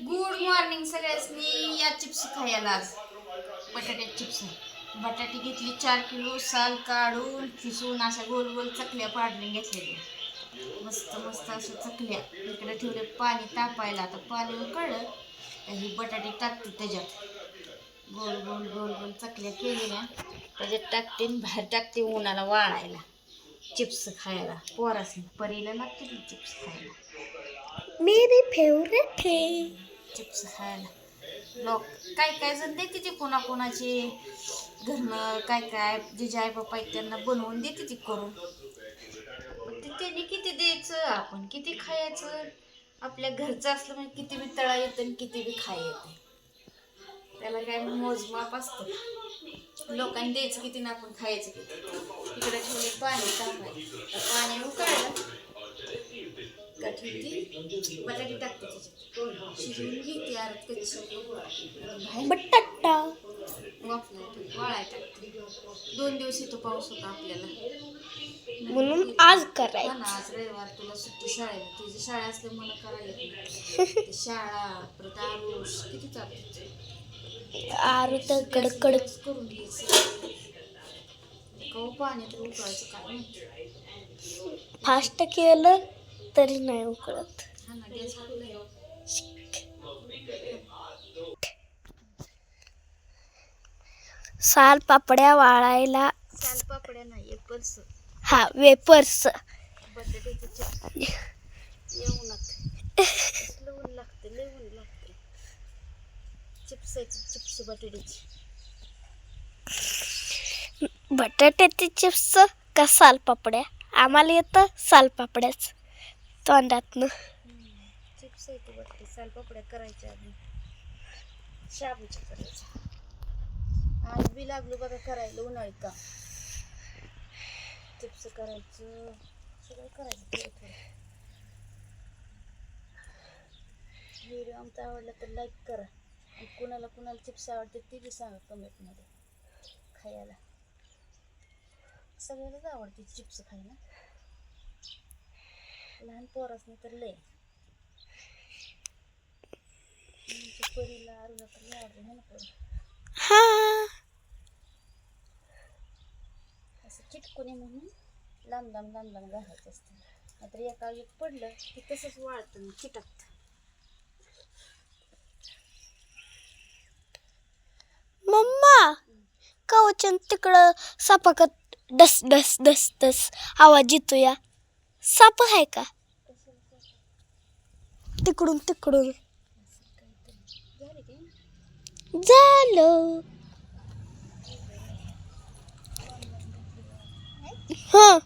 Good morning सगळ्यांनी. या chips खायला आज बटाटे चिप्स. बटाटे घेतली 4 किलो, साल काढून खिसून अशा गोल गोल चकल्या पाडून घेतलेल्या. मस्त मस्त अशा चकल्या इकडे ठेवले पाणी तापायला. आता पाणी उकळलं ही बटाटे टाकते त्याच्यात. गोल गोल गोल गोल चकल्या केलेल्या त्याच्यात टाकते, बाहेर टाकते उन्हाला वाळायला. चिप्स खायला पोरासनी परीला लागते चिप्स खायला. मेरी फेवरेट है चिप्स खायला. लोक काय काय जण देते ती कोणाकोणाचे घरनं काय काय जे आई बाप्पा आहेत त्यांना बनवून देते ती करून. पण ते त्यांनी किती द्यायचं, आपण किती खायचं. आपल्या घरचं असलं म्हणजे किती बी तळा येतं आणि किती बी खाय येते. त्याला काय मोजमाप असतं. लोकांनी द्यायचं किती ना आपण खायचं किती. इकडे ठेवले पाणी तापायला. पाणी उकळलं का ठेवते बटाटे टाकते त्याच्यात शिजवून घेते अर्ध कच्चं. बटाटा वाफला वाळाय टाकते. 2 दिवस इथं पाऊस होता आपल्याला म्हणून आज हा करायचं. ना. आज रविवार तुला सुट्टी शाळेला. तुझी शाळा असल्या मला करायला येत नाही. शाळा परत आरुष किती चालते. आरू तर कडकड करून घ्यायचं. कव पाणी तर उकळायचं काय माहिती. फास्ट केलं तरी नाही उकळत. हा ना. गॅस फुल आहे. साल पापड्या वाळायला. साल पापड्या नाही वेपर्स. हा वेपर्स. बटाट्याचे चिप्स येऊनात. कसलं ऊन लागते, लय ऊन लागते. चिप्स चिप्स बटाट्याची. बटाट्याचे चिप्स का साल पापड्या? आम्हाला येतं साल पापड्याच तोंडातनं. चिप्स येते बटाटे. साल पापड्या करायच्या आधी शाबूच्या करायच्या. आज बी लागलो बघा करायला उन्हाळी का. चिप्स करायचं सगळं करायचं थोडं थोडं. व्हिडिओ आमचा आवडला तर लाईक करा. आणि कुणाला कुणाला चिप्स आवडते ते बी सांगा कमेंटमध्ये. खायला सगळ्यालाच आवडते चिप्स खायला. लहान पोरासनी तर लय. परीला आरूला तर लय आवडते ना पोरं. हा असं चिटकुनी म्हणून लांब लांब लांब लांब घालायचं असतं. नाहीतर एका एक पडलं की तसंच वाळतं चिटकतं. मम्मा कवचन तिकडं सापाकत डस डस डस डस आवाज येतो या. साप आहे का तिकडून तिकडून? झाले की झालं. हा